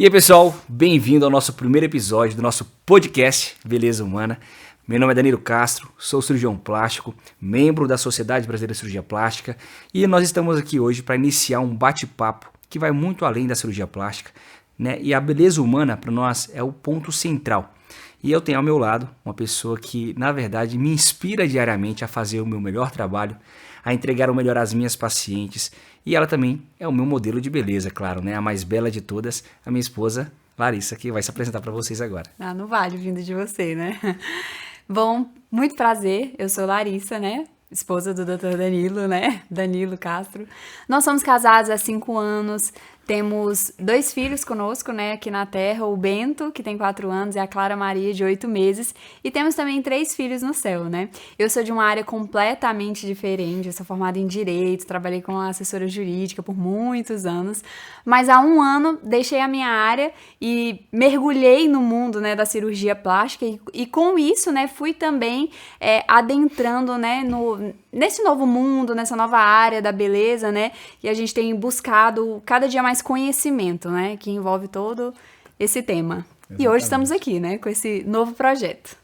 E aí, pessoal, bem-vindo ao nosso primeiro episódio do nosso podcast Beleza Humana. Meu nome é Danilo Castro, sou cirurgião plástico, membro da Sociedade Brasileira de Cirurgia Plástica, e nós estamos aqui hoje para iniciar um bate-papo que vai muito além da cirurgia plástica, né? E a beleza humana, para nós, é o ponto central. E eu tenho ao meu lado uma pessoa que, na verdade, me inspira diariamente a fazer o meu melhor trabalho, a entregar o melhor às minhas pacientes, e ela também é o meu modelo de beleza, claro, né? A mais bela de todas, a minha esposa, Larissa, que vai se apresentar para vocês agora. Não vale vindo de você, né? Bom, muito prazer, eu sou Larissa, né? Esposa do Dr. Danilo, né? Danilo Castro. Nós somos casados há 5 anos, temos 2 filhos conosco, né? Aqui na Terra, o Bento, que tem 4 anos, e a Clara Maria, de 8 meses. E temos também 3 filhos no céu, né? Eu sou de uma área completamente diferente, eu sou formada em Direito, trabalhei como assessora jurídica por muitos anos, mas há 1 ano deixei a minha área e mergulhei no mundo, né, da cirurgia plástica e com isso, né, fui também adentrando, né, nesse novo mundo, nessa nova área da beleza, né, e a gente tem buscado cada dia mais conhecimento, né, que envolve todo esse tema. Exatamente. E hoje estamos aqui, né, com esse novo projeto.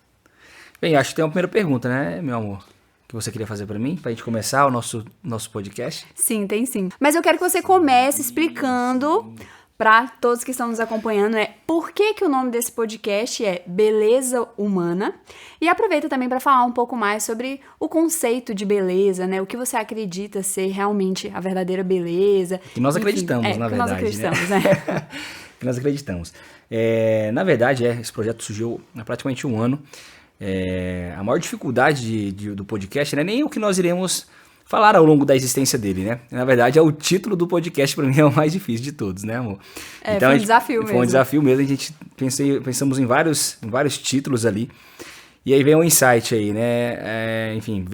Bem, acho que tem uma primeira pergunta, né, meu amor? Que você queria fazer para mim, para a gente começar o nosso podcast? Sim, tem sim. Mas eu quero que você comece explicando para todos que estão nos acompanhando por que o nome desse podcast é Beleza Humana, e aproveita também para falar um pouco mais sobre o conceito de beleza, né? O que você acredita ser realmente a verdadeira beleza. Que nós acreditamos, na verdade. Nós acreditamos, né? Que nós acreditamos. Na verdade, esse projeto surgiu há praticamente 1 ano. A maior dificuldade do podcast não é nem o que nós iremos falar ao longo da existência dele, né? Na verdade, é o título do podcast, para mim, é o mais difícil de todos, né, amor? Então, foi um desafio mesmo. Foi um desafio mesmo, a gente pensamos em vários títulos ali, e aí vem um insight aí, né? Enfim,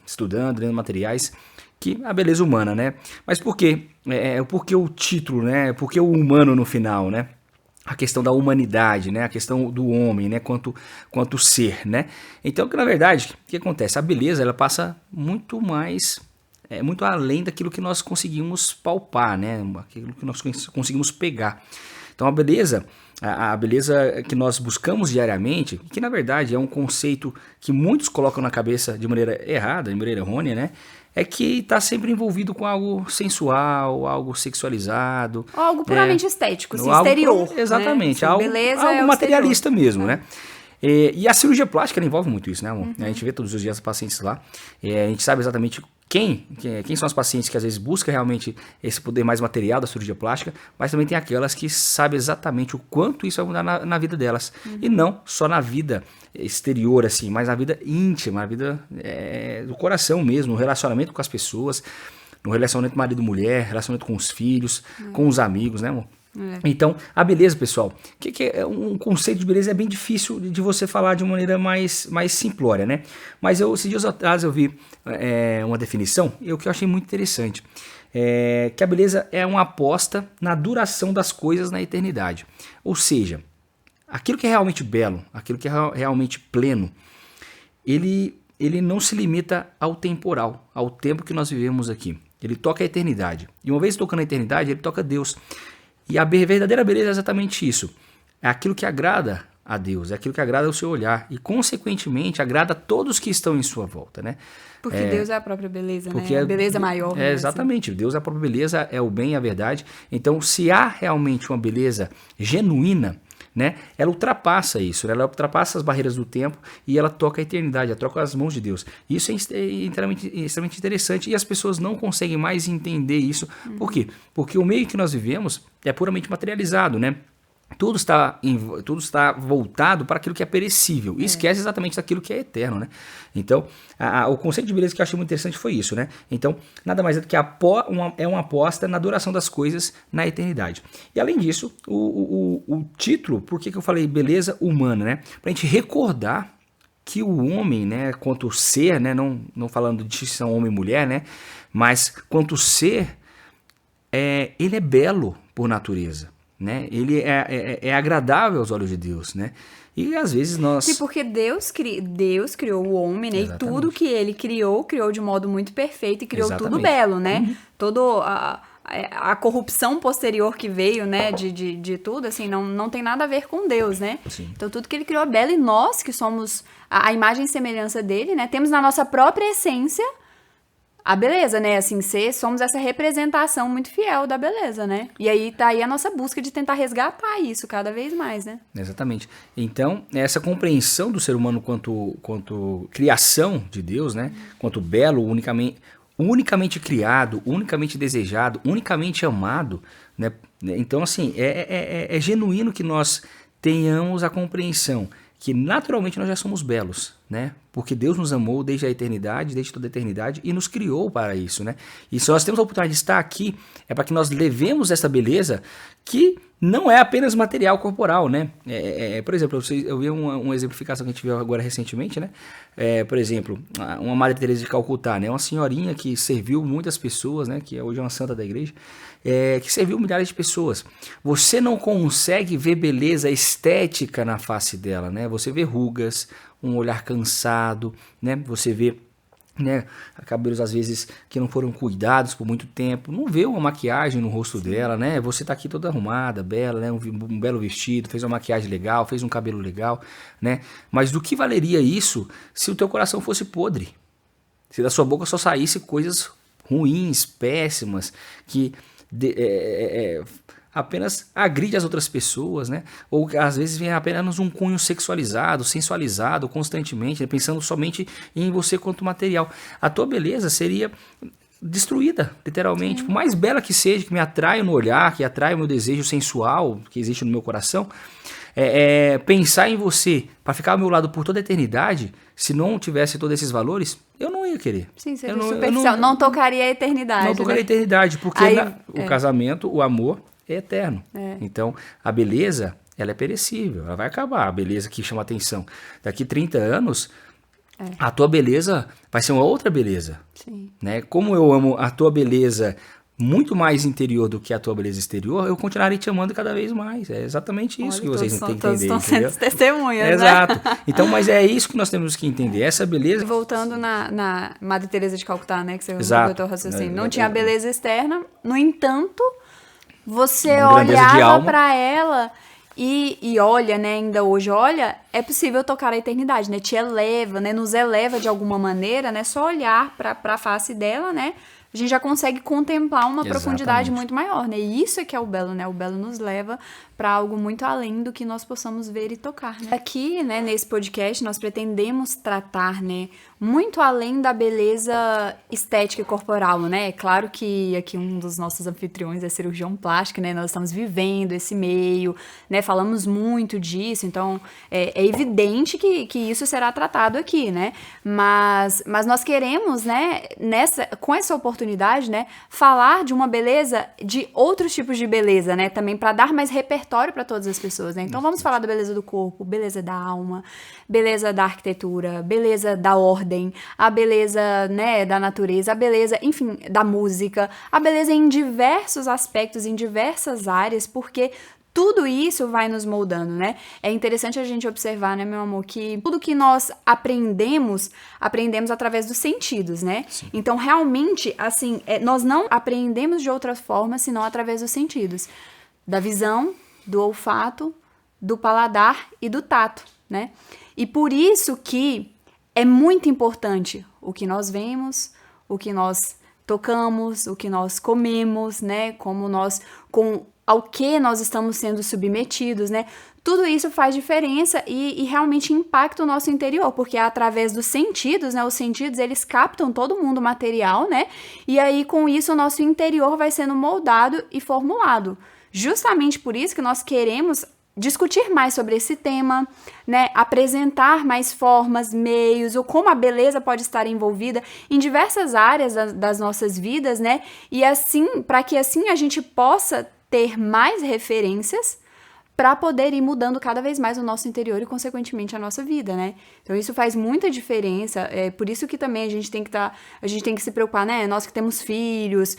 estudando, lendo materiais, que a beleza humana, né? Mas por quê? Por que o título, né? Por que o humano no final, né? A questão da humanidade, né? A questão do homem, né? Quanto ser, né? Então, que na verdade, o que acontece? A beleza, ela passa muito mais, muito além daquilo que nós conseguimos palpar, né? Aquilo que nós conseguimos pegar. Então, a beleza que nós buscamos diariamente, que na verdade é um conceito que muitos colocam na cabeça de maneira errada, de maneira errônea, né? É que está sempre envolvido com algo sensual, algo sexualizado. Algo puramente estético, assim, exterior. Exatamente, né? Assim, beleza algo materialista exterior. mesmo, né? E a cirurgia plástica envolve muito isso, né, amor? A gente vê todos os dias os pacientes lá, a gente sabe exatamente quem são as pacientes que às vezes buscam realmente esse poder mais material da cirurgia plástica, mas também tem aquelas que sabem exatamente o quanto isso vai mudar na vida delas. E não só na vida exterior, assim, mas na vida íntima, na vida do coração mesmo, no relacionamento com as pessoas, no relacionamento marido-mulher, relacionamento com os filhos, com os amigos, né, amor? Então, a beleza, pessoal, que é um conceito de beleza é bem difícil de você falar de uma maneira mais simplória, né? Mas esses dias atrás eu vi uma definição, e o que eu achei muito interessante, que a beleza é uma aposta na duração das coisas na eternidade. Ou seja, aquilo que é realmente belo, aquilo que é realmente pleno, ele não se limita ao temporal, ao tempo que nós vivemos aqui. Ele toca a eternidade. E uma vez tocando a eternidade, ele toca Deus. E a verdadeira beleza é exatamente isso. É aquilo que agrada a Deus, é aquilo que agrada ao seu olhar. E, consequentemente, agrada a todos que estão em sua volta, né? Porque Deus é a própria beleza, porque né? A beleza maior. Né? Exatamente. Deus é a própria beleza, é o bem e a verdade. Então, se há realmente uma beleza genuína, né, ela ultrapassa isso, né? Ela ultrapassa as barreiras do tempo e ela toca a eternidade, ela toca as mãos de Deus. Isso é extremamente interessante e as pessoas não conseguem mais entender isso. Por quê? Porque o meio que nós vivemos é puramente materializado, né? Tudo está voltado para aquilo que é perecível e esquece exatamente daquilo que é eterno, né? Então, o conceito de beleza que eu achei muito interessante foi isso, né? Então, nada mais é do que uma aposta na duração das coisas na eternidade. E além disso, o título, por que eu falei beleza humana, né? Para a gente recordar que o homem, né, quanto ser, né, não falando de distinção homem e mulher, né, mas quanto ser, ele é belo por natureza. Né? Ele é agradável aos olhos de Deus, né? E às vezes nós... Sim, porque Deus criou o homem, né? Exatamente. E tudo que ele criou de modo muito perfeito e criou Exatamente. Tudo belo, né? Todo a corrupção posterior que veio, né, de tudo, assim, não tem nada a ver com Deus, né? Sim. Então, tudo que ele criou é belo, e nós, que somos a imagem e semelhança dele, né, temos na nossa própria essência a beleza, né? Assim, somos essa representação muito fiel da beleza, né? E aí tá aí a nossa busca de tentar resgatar isso cada vez mais, né? Exatamente. Então, essa compreensão do ser humano quanto criação de Deus, né? Quanto belo, unicamente criado, unicamente desejado, unicamente amado, né? Então, assim, é genuíno que nós tenhamos a compreensão que naturalmente nós já somos belos, né? Porque Deus nos amou desde a eternidade, desde toda a eternidade, e nos criou para isso, né? E se nós temos a oportunidade de estar aqui, é para que nós levemos essa beleza que não é apenas material corporal, né? Por exemplo, eu vi uma exemplificação que a gente viu agora recentemente, né? Por exemplo, uma Madre Teresa de Calcutá, né? Uma senhorinha que serviu muitas pessoas, né? Que hoje é uma santa da igreja, que serviu milhares de pessoas. Você não consegue ver beleza estética na face dela, né? Você vê rugas, um olhar cansado, né? Você vê, né, cabelos às vezes que não foram cuidados por muito tempo, não vê uma maquiagem no rosto dela, né? Você tá aqui toda arrumada, bela, né? Um belo vestido, fez uma maquiagem legal, fez um cabelo legal, né? Mas do que valeria isso se o teu coração fosse podre? Se da sua boca só saísse coisas ruins, péssimas, que apenas agride as outras pessoas, né? Ou às vezes vem apenas um cunho sexualizado, sensualizado constantemente, né? Pensando somente em você quanto material. A tua beleza seria destruída, literalmente. Por mais bela que seja, que me atrai no olhar, que atrai o meu desejo sensual que existe no meu coração, pensar em você para ficar ao meu lado por toda a eternidade, se não tivesse todos esses valores, eu não ia querer. Sim, seria superficial. Não tocaria a eternidade. Não tocaria a eternidade, porque o casamento, o amor é eterno. Então, a beleza, ela é perecível, ela vai acabar. A beleza que chama atenção. Daqui 30 anos, a tua beleza vai ser uma outra beleza. Sim. Né? Como eu amo a tua beleza muito mais interior do que a tua beleza exterior, eu continuarei te amando cada vez mais. É exatamente isso. Olha, que vocês têm que entender. Todos estão sendo testemunhas, Exato. Né? Então, mas é isso que nós temos que entender. Essa beleza... Voltando na Madre Teresa de Calcutá, né? Que você completou o raciocínio. Não tinha beleza externa, no entanto, você olhava para ela e olha, né? Ainda hoje olha, é possível tocar a eternidade, né? Te eleva, né? Nos eleva de alguma maneira, né? Só olhar para a face dela, né? A gente já consegue contemplar uma profundidade muito maior, né? E isso é que é o belo, né? O belo nos leva para algo muito além do que nós possamos ver e tocar, né? Aqui, né, nesse podcast, nós pretendemos tratar, né, muito além da beleza estética e corporal, né? Claro que aqui um dos nossos anfitriões é cirurgião plástico, né? Nós estamos vivendo esse meio, né? Falamos muito disso, então é evidente que isso será tratado aqui, né? Mas nós queremos, né, com essa oportunidade, né, falar de uma beleza, de outros tipos de beleza, né? Também para dar mais repertório para todas as pessoas, né? Então vamos falar da beleza do corpo, beleza da alma, beleza da arquitetura, beleza da ordem, a beleza, né, da natureza, a beleza, enfim, da música, a beleza em diversos aspectos, em diversas áreas, porque tudo isso vai nos moldando, né? É interessante a gente observar, né, meu amor, que tudo que nós aprendemos através dos sentidos, né? Sim. Então, realmente, assim, nós não aprendemos de outra forma senão através dos sentidos. Da visão, do olfato, do paladar e do tato, né? E por isso que é muito importante o que nós vemos, o que nós tocamos, o que nós comemos, né? Ao que nós estamos sendo submetidos, né? Tudo isso faz diferença e realmente impacta o nosso interior, porque é através dos sentidos, né? Os sentidos, eles captam todo o mundo material, né? E aí, com isso, o nosso interior vai sendo moldado e formulado. Justamente por isso que nós queremos discutir mais sobre esse tema, né? Apresentar mais formas, meios, ou como a beleza pode estar envolvida em diversas áreas das nossas vidas, né? E assim, para que assim a gente possa ter mais referências para poder ir mudando cada vez mais o nosso interior e, consequentemente, a nossa vida, né? Então, isso faz muita diferença. É por isso que também a gente tem que se preocupar, né? Nós que temos filhos,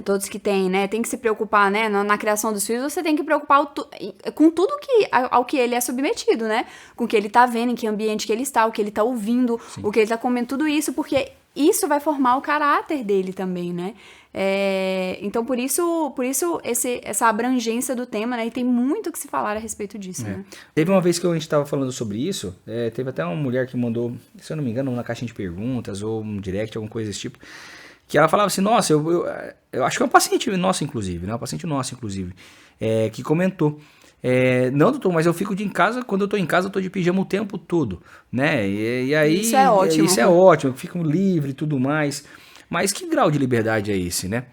todos que têm, né? Tem que se preocupar, né? Na criação dos filhos, você tem que preocupar com tudo ao que ele é submetido, né? Com o que ele tá vendo, em que ambiente que ele está, o que ele tá ouvindo, sim, o que ele tá comendo, tudo isso, porque isso vai formar o caráter dele também, né? Então, por isso essa abrangência do tema, né? E tem muito que se falar a respeito disso, né? Teve uma vez que a gente estava falando sobre isso, teve até uma mulher que mandou, se eu não me engano, na caixinha de perguntas ou um direct, alguma coisa desse tipo, que ela falava assim, nossa, eu acho que é uma paciente nossa, inclusive, que comentou. Não, doutor, mas eu fico em casa, quando eu tô em casa, eu tô de pijama o tempo todo, né? E aí... Isso é ótimo. Isso é ótimo, eu fico livre e tudo mais. Mas que grau de liberdade é esse, né?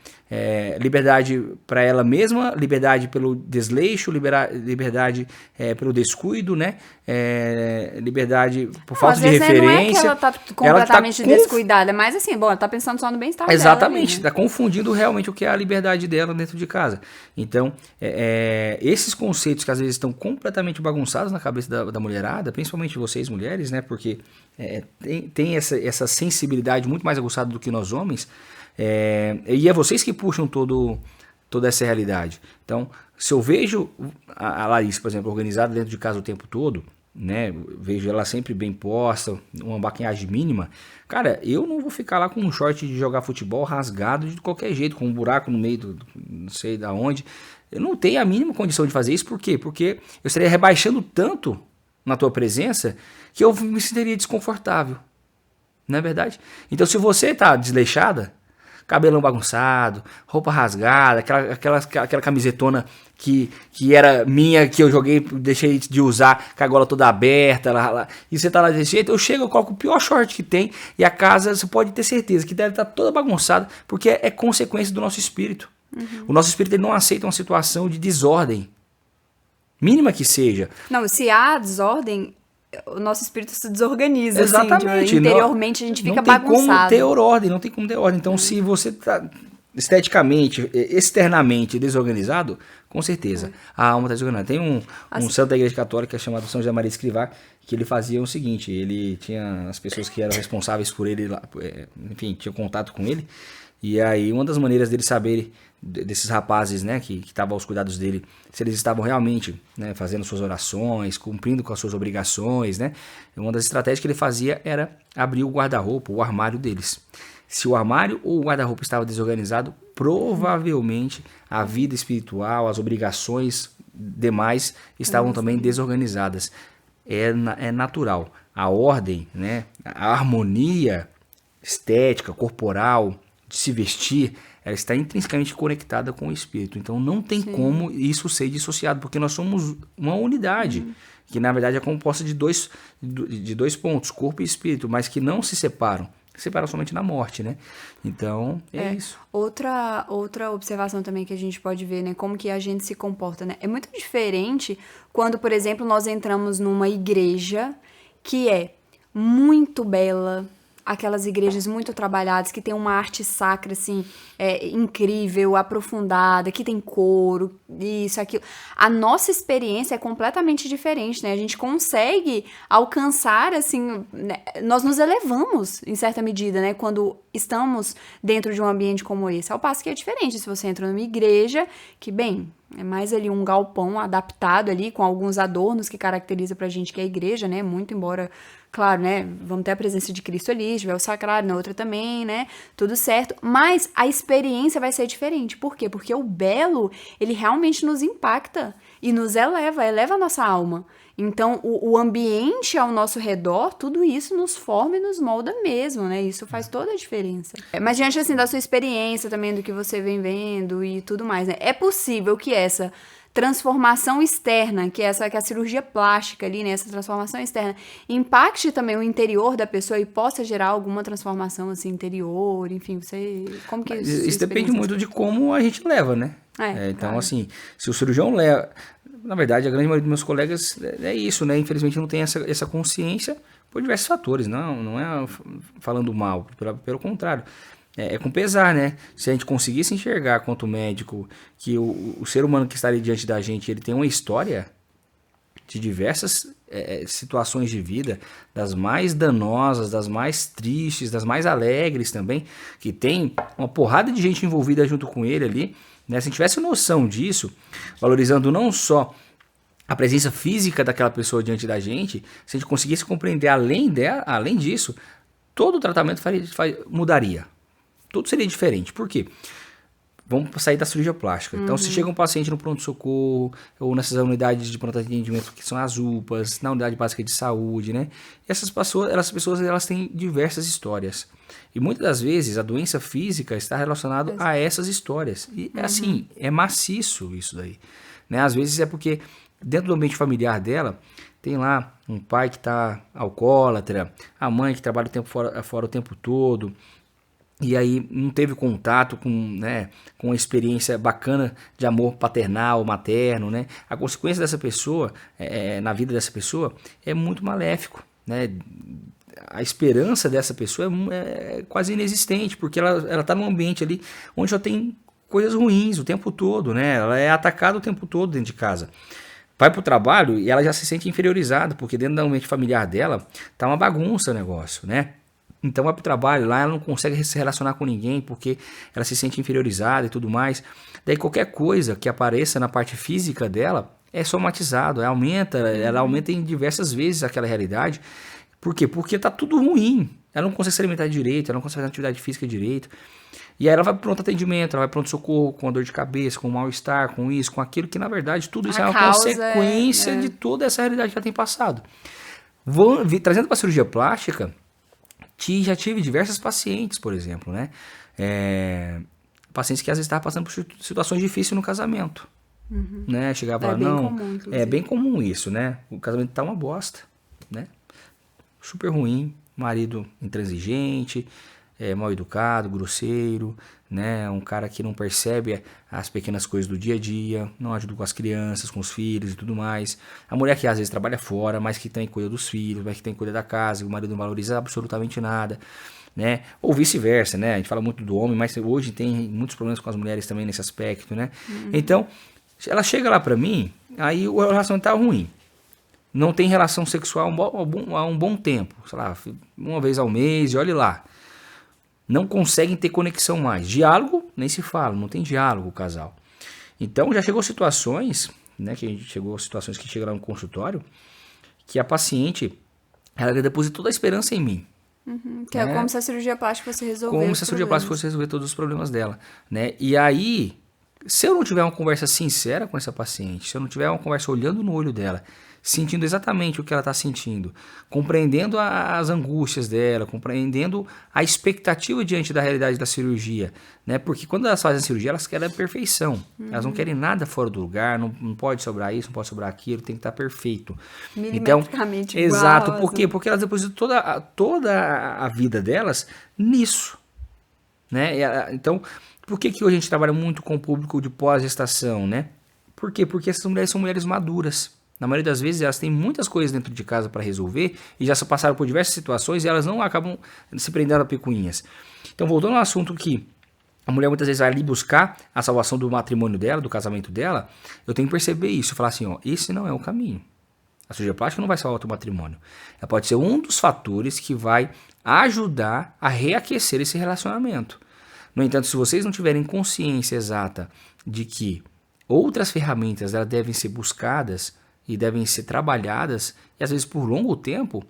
Liberdade para ela mesma, liberdade pelo desleixo, liberdade pelo descuido, né? Liberdade por falta de referência. Não é que ela tá completamente descuidada, mas assim, bom, ela tá pensando só no bem-estar dela. Exatamente, tá confundindo realmente o que é a liberdade dela dentro de casa. Então, esses conceitos que às vezes estão completamente bagunçados na cabeça da mulherada, principalmente vocês mulheres, né? Porque tem essa sensibilidade muito mais aguçada do que nós homens, e é vocês que puxam toda essa realidade. Então, se eu vejo a Larissa, por exemplo, organizada dentro de casa o tempo todo, né, vejo ela sempre bem posta, uma maquiagem mínima, cara, eu não vou ficar lá com um short de jogar futebol rasgado de qualquer jeito, com um buraco no meio não sei da onde. Eu não tenho a mínima condição de fazer isso. Por quê? Porque eu estaria rebaixando tanto na tua presença que eu me sentiria desconfortável. Não é verdade? Então, se você tá desleixada, cabelão bagunçado, roupa rasgada, aquela camisetona que era minha, que eu joguei, deixei de usar, com a gola toda aberta, e você tá lá desse jeito, eu coloco o pior short que tem, e a casa, você pode ter certeza que deve estar toda bagunçada, porque é consequência do nosso espírito. Uhum. O nosso espírito, ele não aceita uma situação de desordem, mínima que seja. Não, se há desordem, o nosso espírito se desorganiza. Exatamente. Assim, interiormente a gente fica bagunçado. Não tem como ter ordem. Então, se você está esteticamente, externamente desorganizado, com certeza, a alma está desorganizada. Tem um santo da igreja católica chamado São José Maria Escrivá, que ele fazia o seguinte, ele tinha as pessoas que eram responsáveis por ele, enfim, tinha contato com ele, e aí uma das maneiras dele saber, desses rapazes, né, que estavam aos cuidados dele, se eles estavam realmente, né, fazendo suas orações, cumprindo com as suas obrigações, né, uma das estratégias que ele fazia era abrir o guarda-roupa, o armário deles. Se o armário ou o guarda-roupa estava desorganizado, provavelmente a vida espiritual, as obrigações demais estavam também desorganizadas. É natural. A ordem, né, a harmonia estética, corporal, de se vestir, ela está intrinsecamente conectada com o espírito. Então não tem como isso ser dissociado, porque nós somos uma unidade, que na verdade é composta de dois pontos, corpo e espírito, mas que não se separam. Separam somente na morte, né? Então, é isso. Outra observação também que a gente pode ver, né? Como que a gente se comporta, né? É muito diferente quando, por exemplo, nós entramos numa igreja que é muito bela, aquelas igrejas muito trabalhadas, que tem uma arte sacra, assim, incrível, aprofundada, que tem coro, isso, aquilo. A nossa experiência é completamente diferente, né? A gente consegue alcançar, assim, né? Nós nos elevamos, em certa medida, né? Quando estamos dentro de um ambiente como esse. Ao passo que é diferente se você entra numa igreja, que, bem, é mais ali um galpão adaptado ali, com alguns adornos que caracteriza pra gente que é a igreja, né? Muito embora... Claro, né, vamos ter a presença de Cristo ali, tiver o sacrário, na outra também, né, tudo certo, mas a experiência vai ser diferente. Por quê? Porque o belo, ele realmente nos impacta e nos eleva a nossa alma. Então, o ambiente ao nosso redor, tudo isso nos forma e nos molda mesmo, né, isso faz toda a diferença. Mas diante, assim, da sua experiência também, do que você vem vendo e tudo mais, né, é possível que essa transformação externa, que é a cirurgia plástica ali, né, essa transformação externa, impacte também o interior da pessoa e possa gerar alguma transformação, assim, interior, enfim, como que isso depende muito de como a gente leva, né? Então, claro. Assim, se o cirurgião leva... Na verdade, a grande maioria dos meus colegas é isso, né? Infelizmente não tem essa consciência por diversos fatores, não é falando mal, pelo contrário. É com pesar, né? Se a gente conseguisse enxergar quanto médico que o ser humano que está ali diante da gente, ele tem uma história de diversas situações de vida, das mais danosas, das mais tristes, das mais alegres também, que tem uma porrada de gente envolvida junto com ele ali, né? Se a gente tivesse noção disso, valorizando não só a presença física daquela pessoa diante da gente, se a gente conseguisse compreender além disso, todo o tratamento mudaria. Tudo seria diferente. Por quê? Vamos sair da cirurgia plástica. Então, se chega um paciente no pronto-socorro, ou nessas unidades de pronto atendimento, que são as UPAs, na unidade básica de saúde, né? E essas pessoas, elas têm diversas histórias. E muitas das vezes, a doença física está relacionada a essas histórias. E, assim, é maciço isso daí. Né? Às vezes é porque, dentro do ambiente familiar dela, tem lá um pai que está alcoólatra, a mãe que trabalha fora o tempo todo, e aí não teve contato com uma experiência bacana de amor paternal, materno, né? A consequência dessa pessoa, na vida dessa pessoa, é muito maléfico, né? A esperança dessa pessoa é quase inexistente, porque ela está num ambiente ali onde só tem coisas ruins o tempo todo, né? Ela é atacada o tempo todo dentro de casa. Vai pro trabalho e ela já se sente inferiorizada, porque dentro do ambiente familiar dela tá uma bagunça o negócio, né? Então vai pro trabalho, lá ela não consegue se relacionar com ninguém, porque ela se sente inferiorizada e tudo mais. Daí qualquer coisa que apareça na parte física dela é somatizado, ela aumenta em diversas vezes aquela realidade. Por quê? Porque tá tudo ruim. Ela não consegue se alimentar direito, ela não consegue fazer atividade física direito. E aí ela vai pro pronto atendimento, ela vai pro pronto-socorro com a dor de cabeça, com o mal-estar, com isso, com aquilo, que na verdade tudo isso é uma consequência de toda essa realidade que ela tem passado. Trazendo para a cirurgia plástica, já tive diversas pacientes, por exemplo, né? Pacientes que às vezes estavam passando por situações difíceis no casamento. Né? Chegava lá, é bem comum isso, né? O casamento tá uma bosta, né? Super ruim, marido intransigente, mal educado, grosseiro, né? Um cara que não percebe as pequenas coisas do dia a dia, não ajuda com as crianças, com os filhos e tudo mais. A mulher que às vezes trabalha fora, mas que tem que cuidar dos filhos, mas que tem que cuidar da casa, o marido não valoriza absolutamente nada, né? Ou vice-versa, né? A gente fala muito do homem, mas hoje tem muitos problemas com as mulheres também nesse aspecto, né? Então, ela chega lá pra mim, aí o relacionamento tá ruim. Não tem relação sexual há um bom tempo, sei lá, uma vez ao mês, e olhe lá. Não conseguem ter conexão mais. Diálogo, nem se fala, não tem diálogo o casal. Então já chegou situações, né, que chegam lá no consultório, que a paciente, ela depositou toda a esperança em mim. Que é como se a cirurgia plástica fosse resolver Como se a cirurgia plástica fosse resolver todos os problemas dela, né? E aí, se eu não tiver uma conversa sincera com essa paciente, se eu não tiver uma conversa olhando no olho dela, sentindo exatamente o que ela está sentindo, compreendendo as angústias dela, compreendendo a expectativa diante da realidade da cirurgia, né? Porque quando elas fazem a cirurgia, elas querem a perfeição. Elas não querem nada fora do lugar, não pode sobrar isso, não pode sobrar aquilo, tem que estar perfeito. Milimetricamente então, igual. Exato. Por quê? Porque elas depositam toda a vida delas nisso, né? Então, por que hoje a gente trabalha muito com o público de pós-gestação, né? Por quê? Porque essas mulheres são mulheres maduras. Na maioria das vezes elas têm muitas coisas dentro de casa para resolver e já passaram por diversas situações e elas não acabam se prendendo a picuinhas. Então, voltando ao assunto que a mulher muitas vezes vai ali buscar a salvação do matrimônio dela, do casamento dela, eu tenho que perceber isso, falar assim, ó, esse não é o caminho. A cirurgia plástica não vai salvar o teu matrimônio. Ela pode ser um dos fatores que vai ajudar a reaquecer esse relacionamento. No entanto, se vocês não tiverem consciência exata de que outras ferramentas elas devem ser buscadas e devem ser trabalhadas, e às vezes por longo tempo,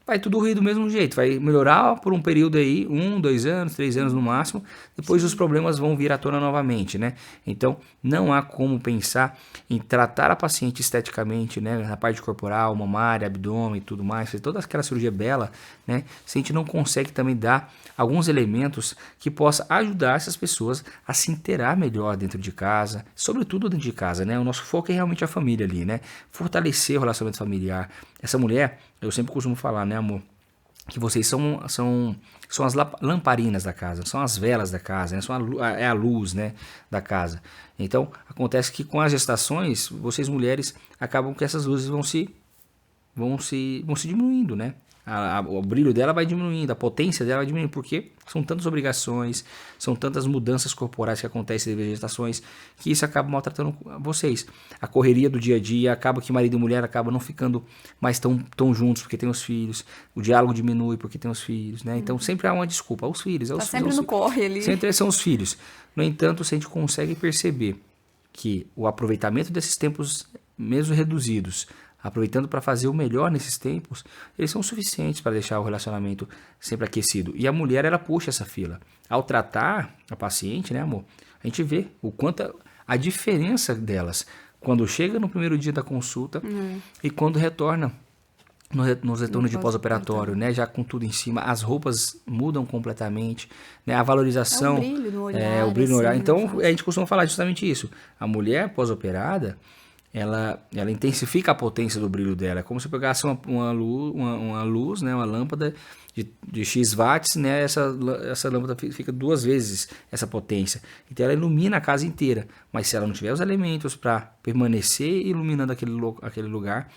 vai tudo ruir do mesmo jeito, vai melhorar por um período aí, 1, 2 anos, 3 anos no máximo, depois os problemas vão vir à tona novamente, né? Então, não há como pensar em tratar a paciente esteticamente, né? Na parte corporal, mamária, abdômen e tudo mais, fazer toda aquela cirurgia bela, né? Se a gente não consegue também dar alguns elementos que possa ajudar essas pessoas a se inteirar melhor dentro de casa, sobretudo dentro de casa, né? O nosso foco é realmente a família ali, né? Fortalecer o relacionamento familiar. Essa mulher, eu sempre costumo falar, né, amor? Que vocês são as lamparinas da casa, são as velas da casa, né? É a luz, né, da casa. Então, acontece que com as gestações, vocês mulheres acabam que essas luzes vão se diminuindo, né? O brilho dela vai diminuindo, a potência dela vai diminuindo, porque são tantas obrigações, são tantas mudanças corporais que acontecem devido às gestações, que isso acaba maltratando vocês. A correria do dia a dia acaba que marido e mulher acabam não ficando mais tão juntos porque tem os filhos, o diálogo diminui porque tem os filhos, né? Então sempre há uma desculpa, os filhos. Tá sempre no corre ali. Sempre são os filhos. No entanto, se a gente consegue perceber que o aproveitamento desses tempos, mesmo reduzidos, aproveitando para fazer o melhor nesses tempos, eles são suficientes para deixar o relacionamento sempre aquecido. E a mulher, ela puxa essa fila. Ao tratar a paciente, né, amor, a gente vê o quanto a diferença delas quando chega no primeiro dia da consulta e quando retorna nos retornos de pós-operatório, né? Já com tudo em cima, as roupas mudam completamente, né? A valorização, o brilho no olhar, o brilho no olhar. assim, Então, a gente costuma falar justamente isso. A mulher pós-operada, ela intensifica a potência do brilho dela. É como se eu pegasse uma luz, né? Uma lâmpada de X watts, né? Essa lâmpada fica 2 vezes essa potência. Então, ela ilumina a casa inteira. Mas se ela não tiver os elementos para permanecer iluminando aquele lugar,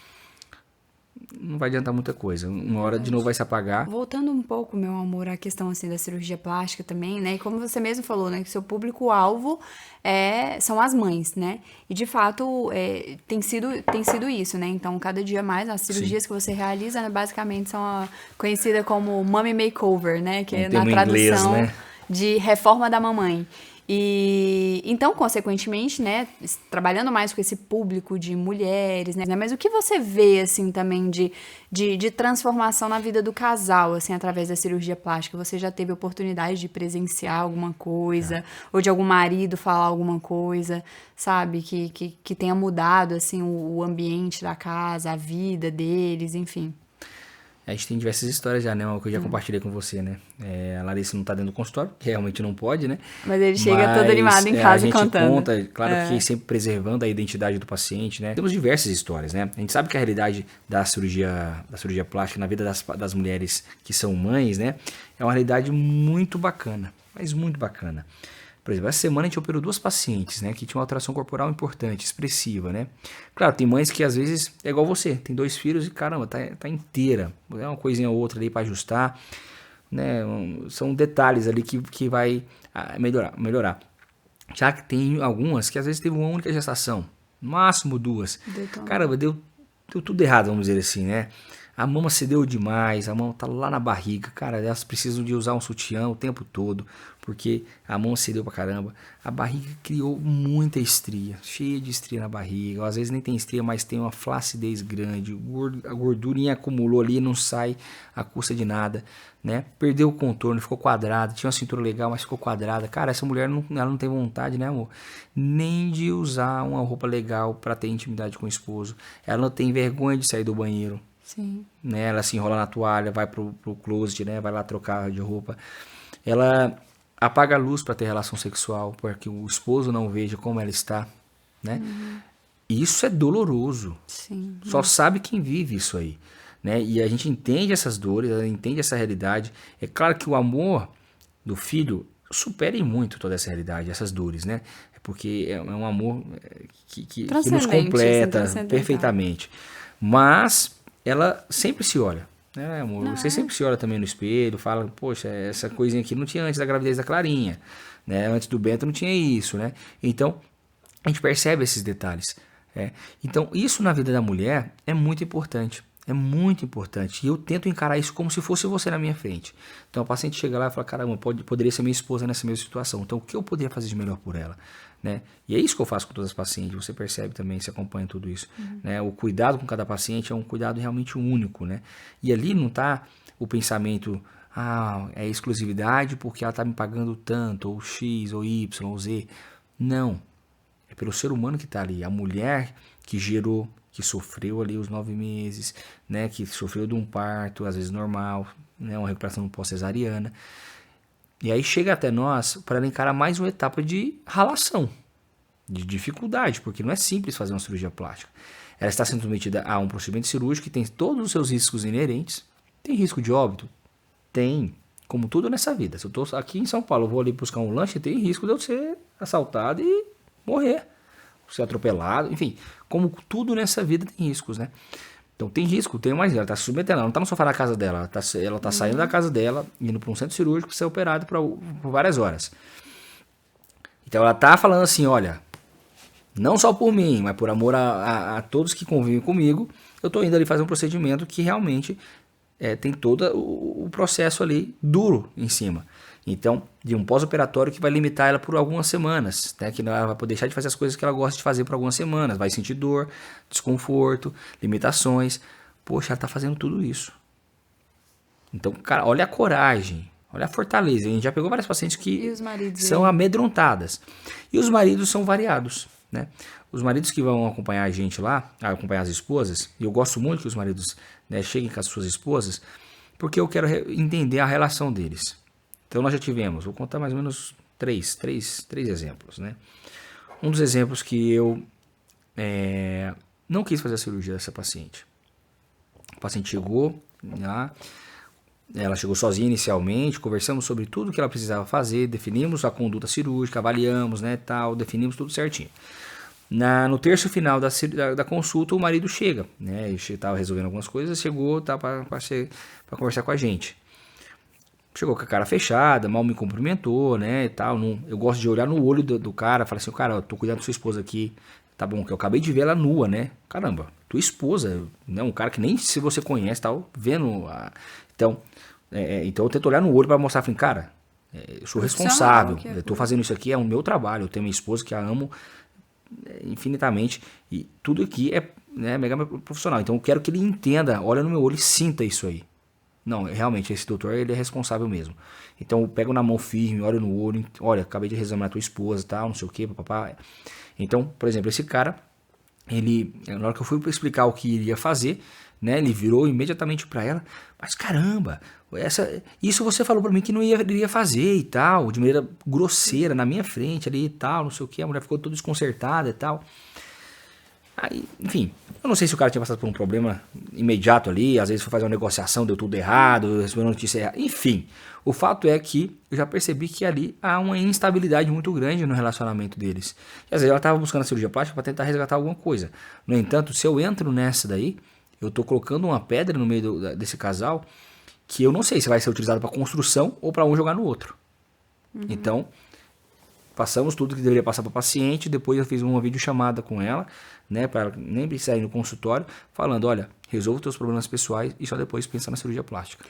não vai adiantar muita coisa. Uma hora de novo vai se apagar. Voltando um pouco, meu amor, à questão assim da cirurgia plástica também, né? E como você mesmo falou, né? Que seu público-alvo são as mães, né? E de fato tem sido isso, né? Então, cada dia mais, as cirurgias que você realiza, né, basicamente são conhecidas como Mommy Makeover, né? Que é na tradução inglês, né? de reforma da mamãe. E então, consequentemente, né, trabalhando mais com esse público de mulheres, né, mas o que você vê, assim, também de transformação na vida do casal, assim, através da cirurgia plástica? Você já teve oportunidade de presenciar alguma coisa, ou de algum marido falar alguma coisa, sabe, que tenha mudado, assim, o ambiente da casa, a vida deles, enfim? A gente tem diversas histórias já, né? Uma que eu já compartilhei com você, né? A Larissa não tá dentro do consultório, que realmente não pode, né? Mas ele chega todo animado em casa contando. A gente conta, claro que sempre preservando a identidade do paciente, né? Temos diversas histórias, né? A gente sabe que a realidade da cirurgia plástica na vida das mulheres que são mães, né? É uma realidade muito bacana, mas muito bacana. Por exemplo, essa semana a gente operou 2 pacientes, né, que tinham uma alteração corporal importante, expressiva, né? Claro, tem mães que às vezes é igual você, tem 2 filhos e caramba, tá inteira. É uma coisinha ou outra ali para ajustar, né? São detalhes ali que vai melhorar. Já que tem algumas que às vezes teve uma única gestação, no máximo 2. Caramba, deu tudo errado, vamos dizer assim, né? A mama cedeu demais, a mama tá lá na barriga, cara, elas precisam de usar um sutiã o tempo todo, porque a mama cedeu pra caramba. A barriga criou muita estria, cheia de estria na barriga, ou às vezes nem tem estria, mas tem uma flacidez grande, a gordurinha acumulou ali e não sai à custa de nada, né? Perdeu o contorno, ficou quadrada, tinha uma cintura legal, mas ficou quadrada. Cara, essa mulher ela não tem vontade, né, amor? Nem de usar uma roupa legal pra ter intimidade com o esposo. Ela não tem vergonha de sair do banheiro. Sim. Né? Ela se enrola na toalha, vai pro closet, né? Vai lá trocar de roupa. Ela apaga a luz para ter relação sexual, para que o esposo não veja como ela está, né? E isso é doloroso. Sim. Só sabe quem vive isso aí, né? E a gente entende essas dores, entende essa realidade. É claro que o amor do filho supera em muito toda essa realidade, essas dores, né? É porque é um amor que nos completa perfeitamente. Mas ela sempre se olha, né, amor? Você sempre se olha também no espelho, fala, poxa, essa coisinha aqui não tinha antes da gravidez da Clarinha, né? Antes do Bento não tinha isso, né? Então, a gente percebe esses detalhes. Então, isso na vida da mulher é muito importante. É muito importante. E eu tento encarar isso como se fosse você na minha frente. Então, a paciente chega lá e fala, caramba, poderia ser minha esposa nessa mesma situação. Então, o que eu poderia fazer de melhor por ela? Né? E é isso que eu faço com todas as pacientes. Você percebe também, você acompanha tudo isso. Né? O cuidado com cada paciente é um cuidado realmente único. Né? E ali não está o pensamento, é exclusividade porque ela está me pagando tanto, ou X, ou Y, ou Z. Não. É pelo ser humano que está ali. A mulher que gerou, que sofreu ali os 9 meses, né? Que sofreu de um parto, às vezes normal, né? Uma recuperação pós-cesariana. E aí chega até nós para ela encarar mais uma etapa de ralação, de dificuldade, porque não é simples fazer uma cirurgia plástica. Ela está sendo submetida a um procedimento cirúrgico que tem todos os seus riscos inerentes. Tem risco de óbito? Tem. Como tudo nessa vida. Se eu estou aqui em São Paulo, eu vou ali buscar um lanche, tem risco de eu ser assaltado e morrer. Ser atropelado, enfim. Como tudo nessa vida tem riscos, né? Então tem risco, tem mais. Ela está se submetendo, ela não está no sofá da casa dela. Ela está saindo da casa dela, indo para um centro cirúrgico, ser operado por várias horas. Então ela está falando assim, olha, não só por mim, mas por amor a todos que convivem comigo, eu estou indo ali fazer um procedimento que realmente tem todo o processo ali duro em cima. Então, de um pós-operatório que vai limitar ela por algumas semanas, né? Que ela vai poder deixar de fazer as coisas que ela gosta de fazer por algumas semanas. Vai sentir dor, desconforto, limitações. Poxa, ela está fazendo tudo isso. Então, cara, olha a coragem, olha a fortaleza. A gente já pegou várias pacientes que são amedrontadas. E os maridos são variados, né? Os maridos que vão acompanhar a gente lá, acompanhar as esposas, e eu gosto muito que os maridos, né, cheguem com as suas esposas, porque eu quero entender a relação deles. Então nós já tivemos, vou contar mais ou menos três exemplos, né? Um dos exemplos que eu não quis fazer a cirurgia dessa paciente. A paciente chegou lá, ela chegou sozinha inicialmente, conversamos sobre tudo que ela precisava fazer, definimos a conduta cirúrgica, avaliamos, né, tal, definimos tudo certinho. No terço final da consulta, o marido chega, né? Ele estava resolvendo algumas coisas, chegou para conversar com a gente. Chegou com a cara fechada, mal me cumprimentou, né? E tal. Eu gosto de olhar no olho do cara, falar assim, cara, eu tô cuidando da sua esposa aqui, tá bom? Que eu acabei de ver ela nua, né? Caramba, tua esposa, né? Um cara que nem se você conhece, tal, vendo. Então eu tento olhar no olho para mostrar, falei, cara, eu sou responsável, eu tô fazendo isso aqui, é o meu trabalho, eu tenho minha esposa que a amo infinitamente e tudo aqui é, né, mega profissional, então eu quero que ele entenda, olha no meu olho e sinta isso aí. Não, realmente esse doutor, ele é responsável mesmo. Então eu pego na mão firme, olho no olho, olha, acabei de examinar tua esposa, tal, não sei o que, papapá. Então, por exemplo, esse cara, ele, na hora que eu fui explicar o que iria fazer, né, ele virou imediatamente para ela, mas caramba, isso você falou para mim que não iria fazer e tal, de maneira grosseira, na minha frente ali e tal, não sei o que, a mulher ficou toda desconcertada e tal. Aí, enfim, eu não sei se o cara tinha passado por um problema imediato ali, às vezes foi fazer uma negociação, deu tudo errado, recebeu uma notícia errada, enfim. O fato é que eu já percebi que ali há uma instabilidade muito grande no relacionamento deles. E às vezes ela estava buscando a cirurgia plástica para tentar resgatar alguma coisa. No entanto, se eu entro nessa daí, eu estou colocando uma pedra no meio desse casal que eu não sei se vai ser utilizado para construção ou para um jogar no outro. Então, passamos tudo que deveria passar para o paciente, depois eu fiz uma videochamada com ela, né, para ela nem precisar ir no consultório, falando, olha, resolva os teus problemas pessoais e só depois pensa na cirurgia plástica.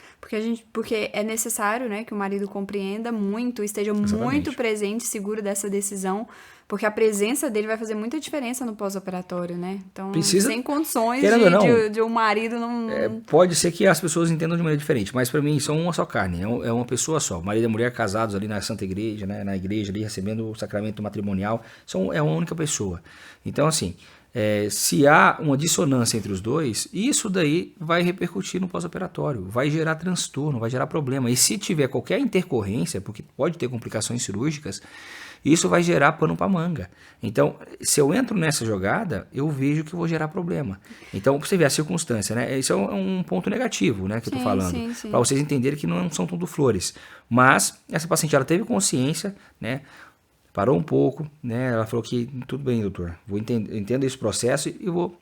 Porque é necessário, né, que o marido compreenda muito, esteja muito presente, seguro dessa decisão, porque a presença dele vai fazer muita diferença no pós-operatório, né? Então, sem condições de um marido não... Pode ser que as pessoas entendam de maneira diferente, mas para mim são uma só carne, é uma pessoa só. O marido e a mulher casados ali na Santa Igreja, né, na igreja ali, recebendo o sacramento matrimonial, é uma única pessoa. Então, assim, se há uma dissonância entre os dois, isso daí vai repercutir no pós-operatório, vai gerar transtorno, vai gerar problema. E se tiver qualquer intercorrência, porque pode ter complicações cirúrgicas, isso vai gerar pano para manga. Então, se eu entro nessa jogada, eu vejo que eu vou gerar problema. Então, para você ver a circunstância, né? Isso é um ponto negativo, né, que eu estou falando. Para vocês entenderem que não são tudo flores. Mas, essa paciente, ela teve consciência, né? Parou um pouco, né? Ela falou que tudo bem, doutor, eu entendo esse processo e vou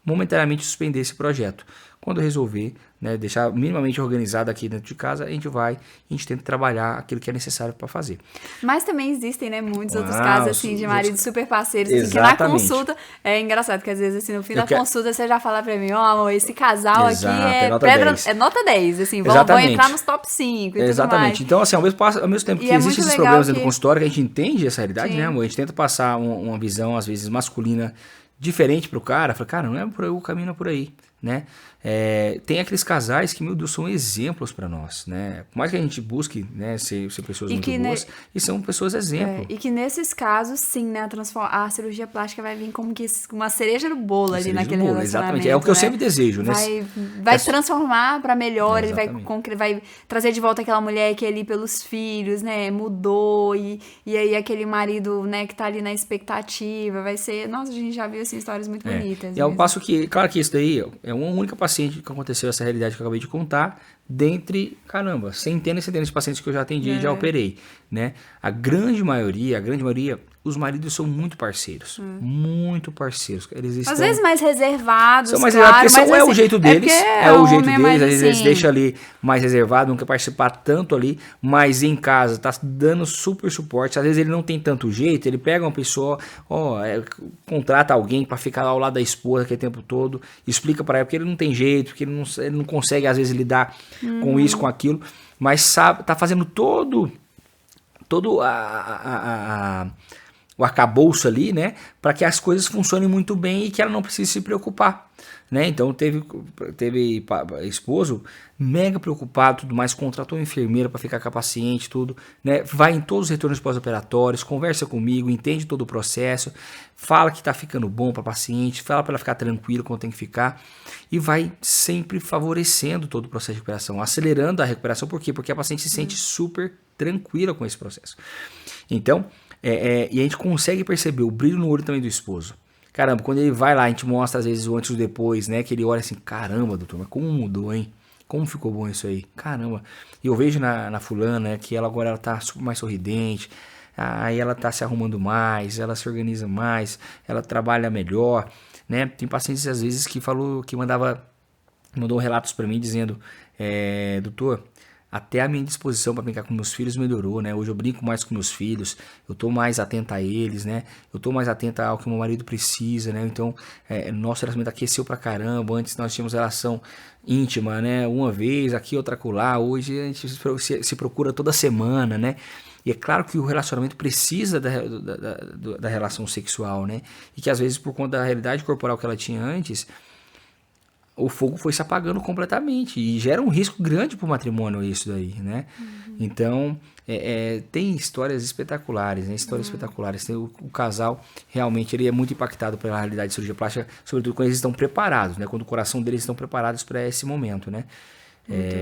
momentaneamente suspender esse projeto. Quando eu resolver, né, deixar minimamente organizado aqui dentro de casa, a gente tenta trabalhar aquilo que é necessário para fazer. Mas também existem, né, muitos outros casos assim de maridos super parceiros, assim, que na consulta é engraçado que às vezes assim no fim da consulta você já fala para mim, amor, esse casal aqui é nota 10, assim, vão entrar nos top 5 e Exatamente. Tudo mais. Então, assim, ao mesmo tempo que existem esses problemas dentro do consultório, que a gente entende essa realidade, né, amor? A gente tenta passar uma visão às vezes masculina diferente pro cara, fala, cara, não é por aí, o caminho não é por aí, né? Tem aqueles casais que, meu Deus, são exemplos para nós, né? Por mais que a gente busque, né, ser pessoas muito boas, e são pessoas exemplo. E que nesses casos, sim, né, a cirurgia plástica vai vir como que uma cereja no bolo ali naquele relacionamento. Exatamente, é o que eu sempre desejo, né? Vai transformar para melhor, ele vai trazer de volta aquela mulher que ali pelos filhos, né, mudou, e aí aquele marido, né, que tá ali na expectativa, vai ser... Nossa, a gente já viu, assim, histórias muito bonitas. E ao passo que, claro que isso daí é uma única paciente que aconteceu essa realidade que eu acabei de contar, dentre, centenas e centenas de pacientes que eu já atendi e já operei, né? A grande maioria, os maridos são muito parceiros, muito parceiros. Às vezes mais reservados, são mais reservados, porque é o jeito deles, às vezes eles deixam ali mais reservado, não quer participar tanto ali, mas em casa tá dando super suporte. Às vezes ele não tem tanto jeito, ele pega uma pessoa, contrata alguém para ficar lá ao lado da esposa aquele tempo todo, explica para ela que ele não tem jeito, porque ele não consegue às vezes lidar com isso, com aquilo, mas tá fazendo todo todo o arcabouço ali, né, para que as coisas funcionem muito bem e que ela não precise se preocupar, né? Então teve esposo mega preocupado, tudo mais, contratou uma enfermeira para ficar com a paciente, tudo, né? Vai em todos os retornos pós-operatórios, conversa comigo, entende todo o processo, fala que tá ficando bom para a paciente, fala para ela ficar tranquila quando tem que ficar e vai sempre favorecendo todo o processo de recuperação, acelerando a recuperação. Por quê? Porque a paciente se sente super tranquila com esse processo. Então, e a gente consegue perceber o brilho no olho também do esposo. Caramba, quando ele vai lá, a gente mostra às vezes o antes e o depois, né? Que ele olha assim, caramba, doutor, mas como mudou, hein? Como ficou bom isso aí? Caramba. E eu vejo na fulana, né, que ela agora tá super mais sorridente, aí ela tá se arrumando mais, ela se organiza mais, ela trabalha melhor, né? Tem pacientes às vezes que mandou relatos para mim dizendo, doutor, até a minha disposição para brincar com meus filhos melhorou, né? Hoje eu brinco mais com meus filhos, eu tô mais atenta a eles, né? Eu tô mais atenta ao que meu marido precisa, né? Então, nosso relacionamento aqueceu pra caramba. Antes nós tínhamos relação íntima, né? Uma vez aqui, outra acolá. Hoje a gente se procura toda semana, né? E é claro que o relacionamento precisa da relação sexual, né? E que às vezes, por conta da realidade corporal que ela tinha antes, o fogo foi se apagando completamente e gera um risco grande para o matrimônio isso daí, né? Uhum. Então, tem histórias espetaculares, né? Histórias espetaculares. O casal, realmente, ele é muito impactado pela realidade de cirurgia plástica, sobretudo quando eles estão preparados, né? Quando o coração deles estão preparados para esse momento, né?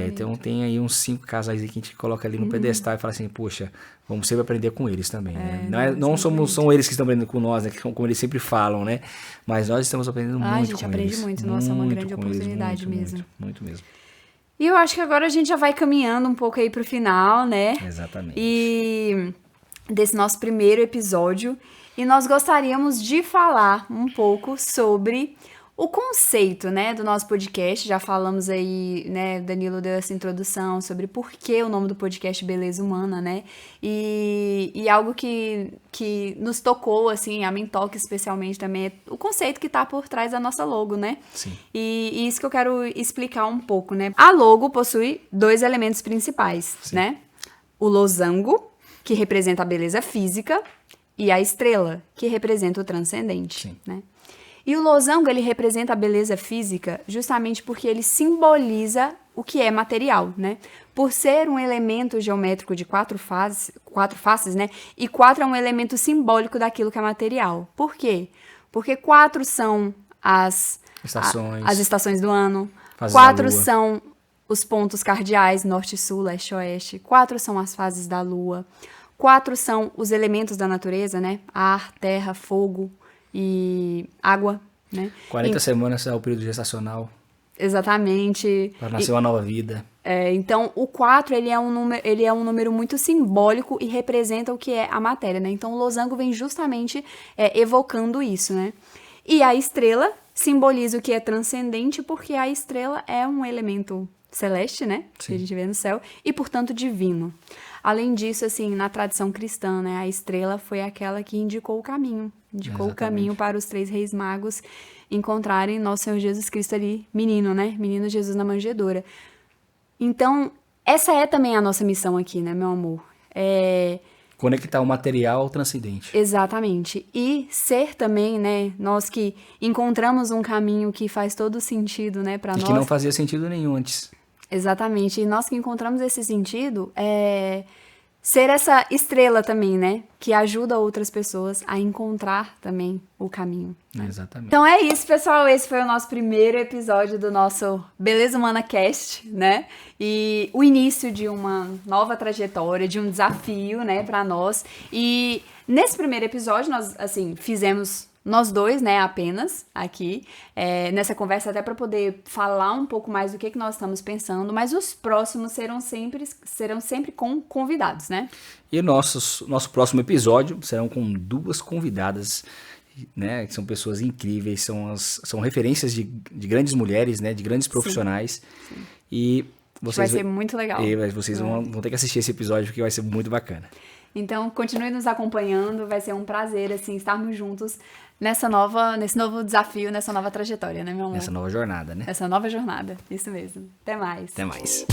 Então tem aí uns 5 casais aí que a gente coloca ali no pedestal e fala assim, poxa, vamos sempre aprender com eles também, né? Não são eles que estão aprendendo com nós, né? Como eles sempre falam, né? Mas nós estamos aprendendo muito com eles. A gente aprende muito, nossa, é uma grande oportunidade mesmo. Muito mesmo. E eu acho que agora a gente já vai caminhando um pouco aí pro final, né? Exatamente. E desse nosso primeiro episódio. E nós gostaríamos de falar um pouco sobre o conceito, né, do nosso podcast. Já falamos aí, né, Danilo deu essa introdução sobre por que o nome do podcast Beleza Humana, né, e algo que nos tocou, assim, a mim toca especialmente também, é o conceito que tá por trás da nossa logo, né. Sim. E isso que eu quero explicar um pouco, né. A logo possui 2 elementos principais, sim, né, o losango, que representa a beleza física, e a estrela, que representa o transcendente, sim, né. E o losango, ele representa a beleza física justamente porque ele simboliza o que é material, né? Por ser um elemento geométrico de 4 faces, né? E 4 é um elemento simbólico daquilo que é material. Por quê? Porque 4 são as estações do ano, 4 são os pontos cardeais, norte, sul, leste, oeste, 4 são as fases da lua, 4 são os elementos da natureza, né? Ar, terra, fogo e água, né? 40 semanas é o período gestacional. Exatamente. Para nascer uma nova vida. Então, o 4, ele é um número muito simbólico e representa o que é a matéria, né? Então, o losango vem justamente evocando isso, né? E a estrela simboliza o que é transcendente, porque a estrela é um elemento celeste, né? Sim. Que a gente vê no céu, e, portanto, divino. Além disso, assim, na tradição cristã, né, a estrela foi aquela que indicou o caminho. Indicou Exatamente. O caminho para os 3 reis magos encontrarem nosso Senhor Jesus Cristo ali, menino, né? Menino Jesus na manjedoura. Então, essa é também a nossa missão aqui, né, meu amor? Conectar o material ao transcendente. Exatamente. E ser também, né, nós que encontramos um caminho que faz todo sentido, né, para nós. E que não fazia sentido nenhum antes. Exatamente. E nós que encontramos esse sentido, ser essa estrela também, né? Que ajuda outras pessoas a encontrar também o caminho. Né? Exatamente. Então é isso, pessoal. Esse foi o nosso primeiro episódio do nosso Beleza Humana Cast, né? E o início de uma nova trajetória, de um desafio, né, para nós. E nesse primeiro episódio, nós, assim, fizemos nós dois, né, apenas aqui, nessa conversa, até para poder falar um pouco mais do que nós estamos pensando, mas os próximos serão sempre com convidados, né? E nosso próximo episódio serão com 2 convidadas, né, que são pessoas incríveis, são referências de grandes mulheres, né, de grandes profissionais. Sim. Sim. E vocês vai ser muito legal. E vocês vão ter que assistir esse episódio, porque vai ser muito bacana. Então, continue nos acompanhando, vai ser um prazer, assim, estarmos juntos nesse novo desafio, nessa nova trajetória, né, meu amor? Nessa nova jornada, né? Essa nova jornada, isso mesmo. Até mais. Até mais.